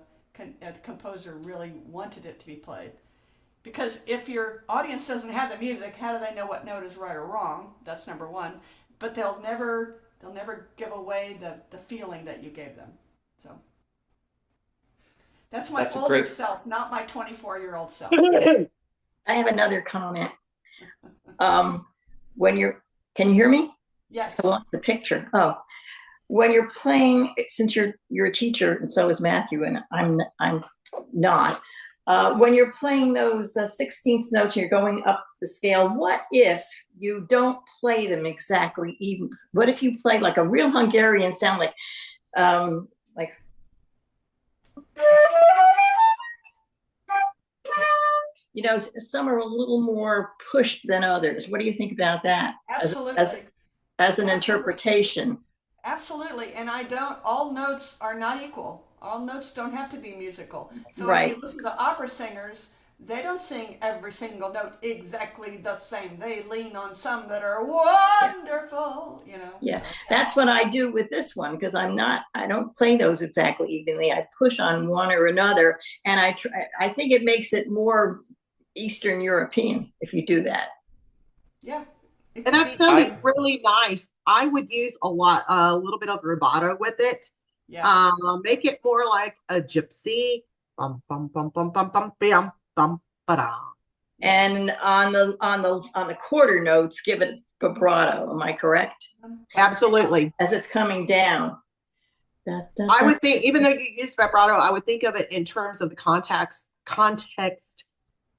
composer really wanted it to be played. Because if your audience doesn't have the music, how do they know what note is right or wrong? That's number one. But they'll never give away the feeling that you gave them. So that's my older self, not my 24-year-old self. I have another comment. Can you hear me? Yes. I lost the picture. Oh, when you're playing, since you're a teacher and so is Matthew, and I'm not. When you're playing those 16th notes, you're going up the scale. What if you don't play them exactly even? What if you play like a real Hungarian sound, like you know, some are a little more pushed than others. What do you think about that? Absolutely. As an interpretation. Absolutely. And all notes are not equal. All notes don't have to be musical. So right. If you listen to opera singers, they don't sing every single note exactly the same. They lean on some that are wonderful, you know. Yeah, that's what I do with this one, because I don't play those exactly evenly. I push on one or another, and I think it makes it more Eastern European if you do that. Yeah. And that sounded really nice. I would use a little bit of rubato with it. Yeah. Make it more like a gypsy. Bum bum bum bum bum bum bum bum ba-da. And on the quarter notes, give it vibrato. Am I correct? Absolutely. As it's coming down. Da, da, da. I would think, even though you use vibrato, I would think of it in terms of the context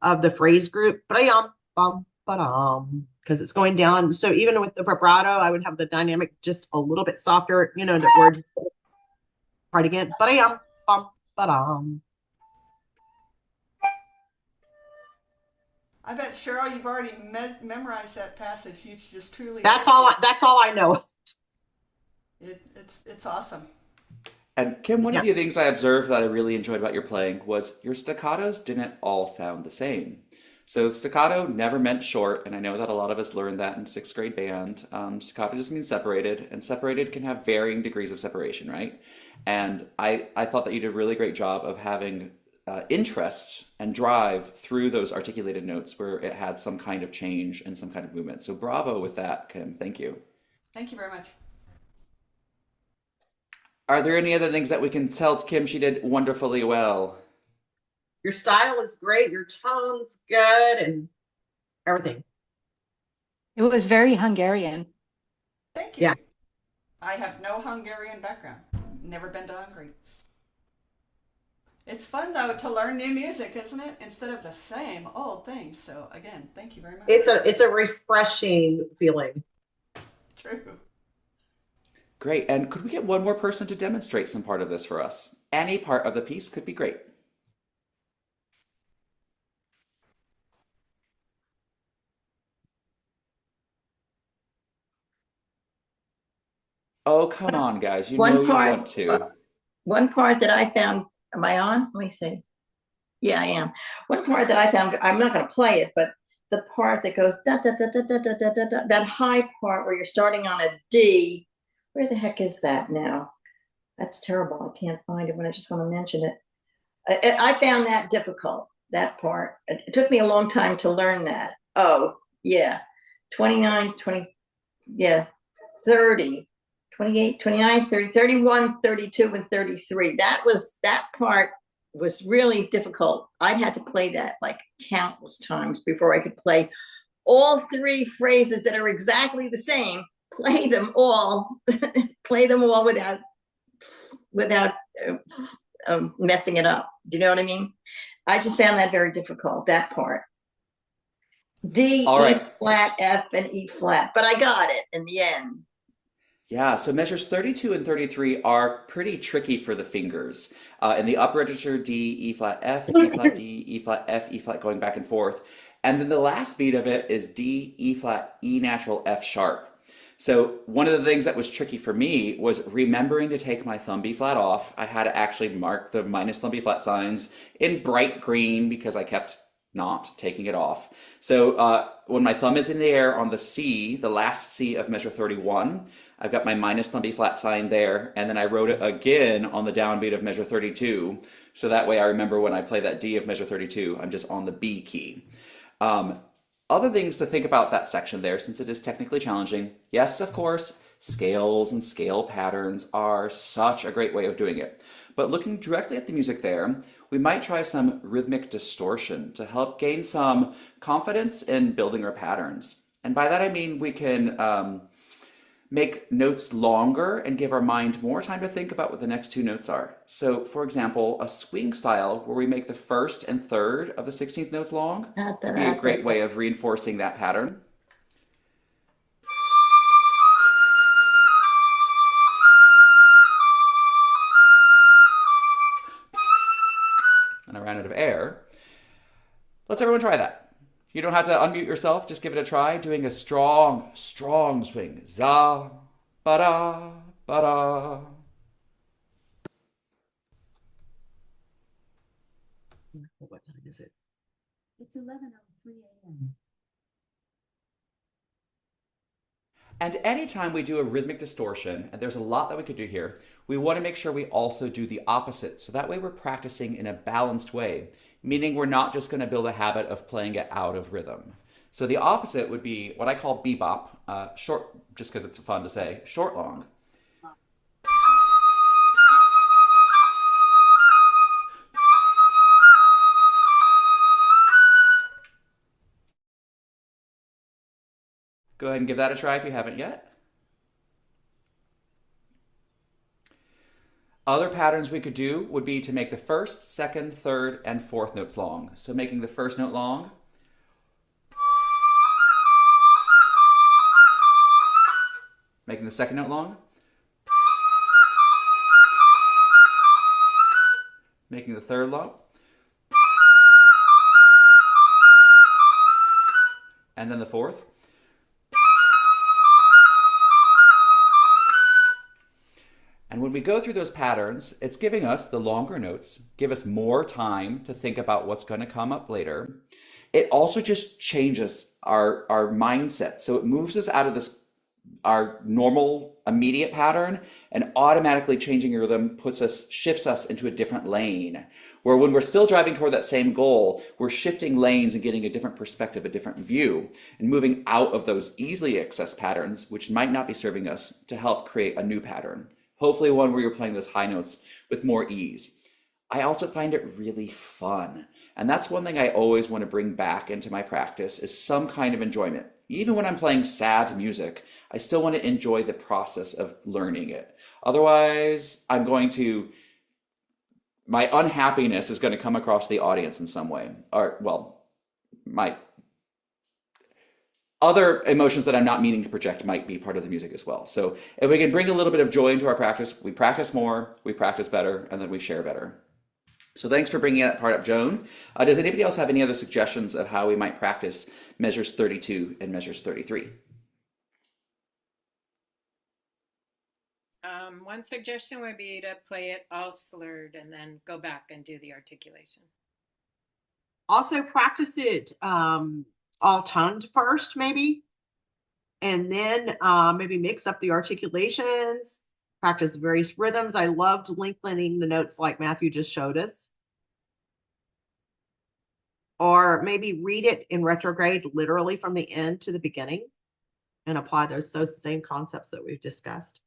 of the phrase group. Bam bum ba-dum. Because it's going down. So even with the vibrato, I would have the dynamic just a little bit softer, you know, the words part again. Ba-dum, bum, ba-dum. I bet Cheryl, you've already memorized that passage. You just truly. That's all I know. It's awesome. And Kim, one of Yeah. the things I observed that I really enjoyed about your playing was your staccatos didn't all sound the same. So staccato never meant short, and I know that a lot of us learned that in sixth grade band. Staccato just means separated, and separated can have varying degrees of separation, right? And I thought that you did a really great job of having interest and drive through those articulated notes where it had some kind of change and some kind of movement. So bravo with that, Kim. Thank you. Thank you very much. Are there any other things that we can tell Kim she did wonderfully well? Your style is great. Your tone's good and everything. It was very Hungarian. Thank you. Yeah. I have no Hungarian background. Never been to Hungary. It's fun though to learn new music, isn't it? Instead of the same old things. So again, thank you very much. It's a refreshing feeling. True. Great. And could we get one more person to demonstrate some part of this for us? Any part of the piece could be great. Oh, come on, guys. You know One you part, want to. one part that I found, am I on? Let me see. Yeah, I am. One part that I found, I'm not going to play it, but the part that goes da da da da da da da da da, that high part where you're starting on a D. Where the heck is that now? That's terrible. I can't find it when I just want to mention it. I found that difficult, that part. It took me a long time to learn that. Oh, yeah. 29, 20, yeah, 30, 28, 29, 30, 31, 32, and 33. That part was really difficult. I had to play that like countless times before I could play all three phrases that are exactly the same. Play them all, play them all without messing it up. Do you know what I mean? I just found that very difficult, that part. D, All E right. flat, F, and E flat. But I got it in the end. Yeah, so measures 32 and 33 are pretty tricky for the fingers. In the upper register, D, E flat, F, E flat, D, E flat, F, E flat, going back and forth. And then the last beat of it is D, E flat, E natural, F sharp. So one of the things that was tricky for me was remembering to take my thumb B flat off. I had to actually mark the minus thumb B flat signs in bright green because I kept not taking it off. So when my thumb is in the air on the C, the last C of measure 31, I've got my minus thumb B flat sign there, and then I wrote it again on the downbeat of measure 32. So that way I remember when I play that D of measure 32, I'm just on the B key. Other things to think about that section there, since it is technically challenging. Yes, of course, scales and scale patterns are such a great way of doing it. But looking directly at the music there, we might try some rhythmic distortion to help gain some confidence in building our patterns. And by that I mean we can make notes longer and give our mind more time to think about what the next two notes are. So, for example, a swing style where we make the first and third of the 16th notes long would be a great way of reinforcing that pattern. And I ran out of air. Let's everyone try that. You don't have to unmute yourself, just give it a try, doing a strong, strong swing. Za, ba-da, ba-da. What time is it? It's 11:03 a.m. And anytime we do a rhythmic distortion, and there's a lot that we could do here, we want to make sure we also do the opposite. So that way we're practicing in a balanced way, meaning we're not just going to build a habit of playing it out of rhythm. So the opposite would be what I call bebop, short, just because it's fun to say, short long. Go ahead and give that a try if you haven't yet. Other patterns we could do would be to make the first, second, third, and fourth notes long. So making the first note long, making the second note long, making the third long, and then the fourth. And when we go through those patterns, it's giving us the longer notes, give us more time to think about what's going to come up later. It also just changes our mindset. So it moves us out of this our normal immediate pattern, and automatically changing your rhythm shifts us into a different lane. Where when we're still driving toward that same goal, we're shifting lanes and getting a different perspective, a different view, and moving out of those easily accessed patterns, which might not be serving us, to help create a new pattern. Hopefully one where you're playing those high notes with more ease. I also find it really fun. And that's one thing I always want to bring back into my practice, is some kind of enjoyment. Even when I'm playing sad music, I still want to enjoy the process of learning it. Otherwise, my unhappiness is going to come across the audience in some way. Or, well, my other emotions that I'm not meaning to project might be part of the music as well. So if we can bring a little bit of joy into our practice, we practice more, we practice better, and then we share better. So thanks for bringing that part up, Joan. Does anybody else have any other suggestions of how we might practice measures 32 and measures 33? One suggestion would be to play it all slurred and then go back and do the articulation. Also practice it all tongued first, maybe, and then maybe mix up the articulations, practice various rhythms. I loved lengthening the notes like Matthew just showed us. Or maybe read it in retrograde, literally from the end to the beginning, and apply those same concepts that we've discussed.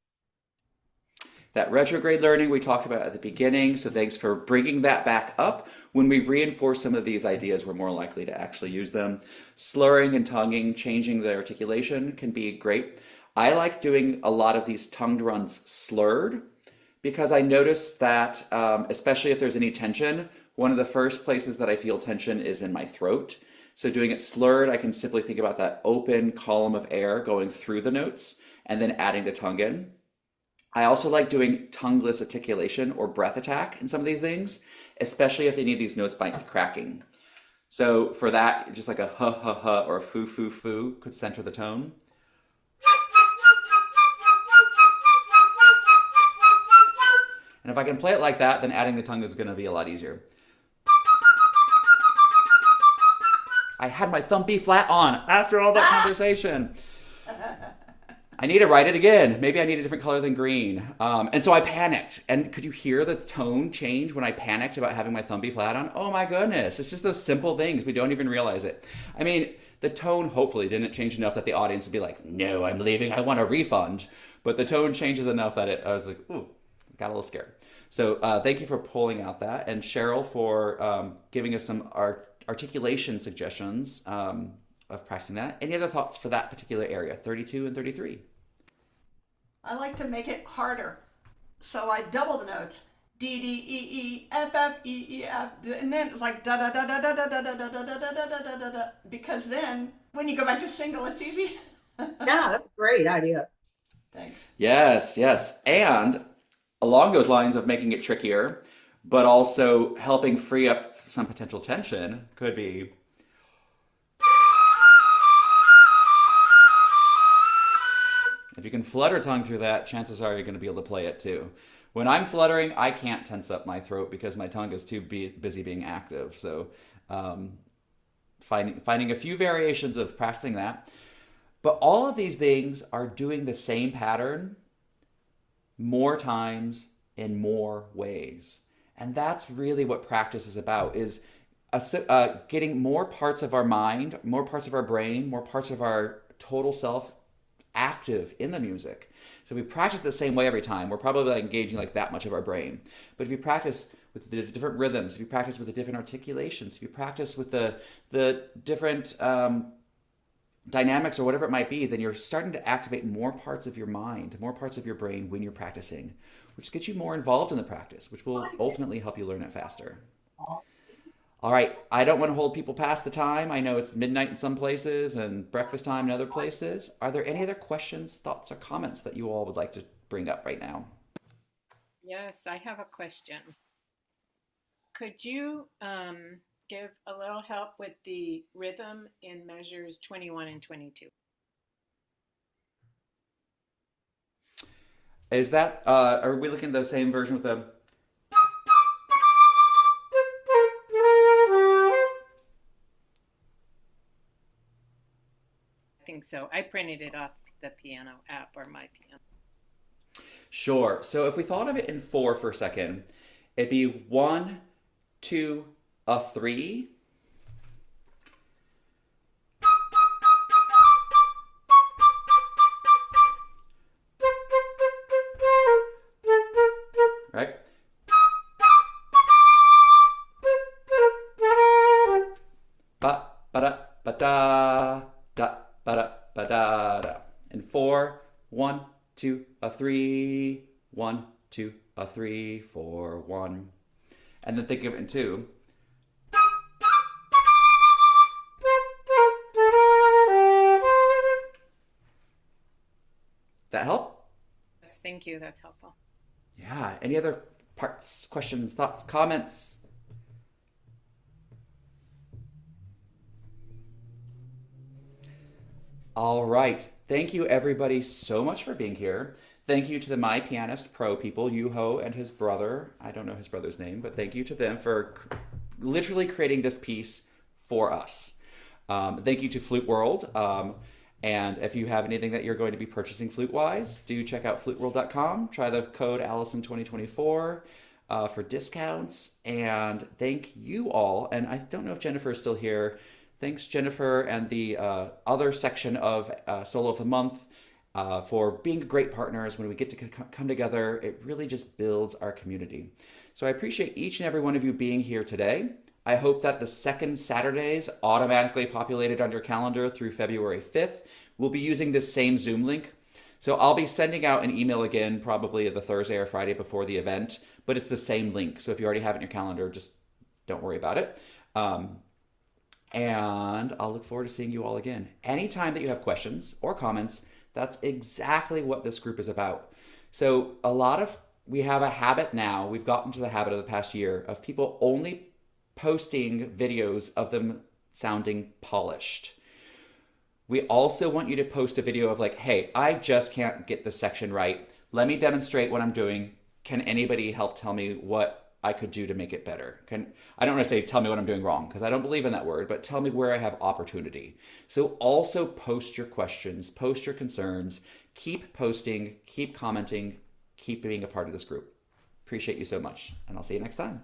That retrograde learning we talked about at the beginning, so thanks for bringing that back up. When we reinforce some of these ideas, we're more likely to actually use them. Slurring and tonguing, changing the articulation can be great. I like doing a lot of these tongued runs slurred, because I notice that, especially if there's any tension, one of the first places that I feel tension is in my throat. So doing it slurred, I can simply think about that open column of air going through the notes and then adding the tongue in. I also like doing tongueless articulation or breath attack in some of these things, especially if any of these notes might be cracking. So for that, just like a ha ha ha or a foo foo foo could center the tone. And if I can play it like that, then adding the tongue is going to be a lot easier. I had my thumb B flat on after all that conversation. I need to write it again. Maybe I need a different color than green. And so I panicked. And could you hear the tone change when I panicked about having my thumb be flat on? Oh my goodness. It's just those simple things. We don't even realize it. I mean, the tone hopefully didn't change enough that the audience would be like, no, I'm leaving. I want a refund. But the tone changes enough that I was like, ooh, got a little scared. So thank you for pulling out that. And Cheryl for giving us some articulation suggestions of practicing that. Any other thoughts for that particular area, 32 and 33? I like to make it harder. So I double the notes. D, D, E, E, F, F, E, E, F. And then it's like da, da, da, da, da, da, da, da, da, da, da, da, da, da, da, da. Because then when you go back to single, it's easy. Yeah, that's a great idea. Thanks. Yes, yes. And along those lines of making it trickier, but also helping free up some potential tension could be... If you can flutter tongue through that, chances are you're going to be able to play it too. When I'm fluttering, I can't tense up my throat because my tongue is too busy being active. So finding a few variations of practicing that. But all of these things are doing the same pattern more times in more ways. And that's really what practice is about, is getting more parts of our mind, more parts of our brain, more parts of our total self active in the music. So if we practice the same way every time, we're probably engaging like that much of our brain. But if you practice with the different rhythms, if you practice with the different articulations, if you practice with the different dynamics or whatever it might be, then you're starting to activate more parts of your mind, more parts of your brain when you're practicing, which gets you more involved in the practice, which will ultimately help you learn it faster. All right, I don't want to hold people past the time. I know it's midnight in some places and breakfast time in other places. Are there any other questions, thoughts, or comments that you all would like to bring up right now? Yes, I have a question. Could you give a little help with the rhythm in measures 21 and 22. Is that, are we looking at the same version with the... I think so. I printed it off the piano app or my piano. Sure. So if we thought of it in 4 for a second, it'd be 1, 2, a 3. Right? Ba ba da ba da da ba da ba da da. And 4, 1, 2, a 3, 1, 2, a 3, 4, 1. And then think of it in 2. That help? Yes, thank you. That's helpful. Yeah. Any other parts, questions, thoughts, comments? All right. Thank you, everybody, so much for being here. Thank you to the My Pianist Pro people, Yuho and his brother. I don't know his brother's name, but thank you to them for literally creating this piece for us. Thank you to Flute World. And if you have anything that you're going to be purchasing flute-wise, do check out fluteworld.com. Try the code Allison2024 for discounts. And thank you all. And I don't know if Jennifer is still here. Thanks, Jennifer, and the other section of Solo of the Month for being great partners. When we get to come together, it really just builds our community. So I appreciate each and every one of you being here today. I hope that the second Saturdays automatically populated on your calendar through February 5th. We'll be using this same Zoom link. So I'll be sending out an email again, probably the Thursday or Friday before the event, but it's the same link. So if you already have it in your calendar, just don't worry about it. And I'll look forward to seeing you all again. Anytime that you have questions or comments, that's exactly what this group is about. So we have a habit now, we've gotten to the habit of the past year of people only posting videos of them sounding polished. We also want you to post a video of like, hey, I just can't get this section right. Let me demonstrate what I'm doing. Can anybody help tell me what I could do to make it better? I don't want to say tell me what I'm doing wrong, because I don't believe in that word, but tell me where I have opportunity. So also post your questions, post your concerns, keep posting, keep commenting, keep being a part of this group. Appreciate you so much, and I'll see you next time.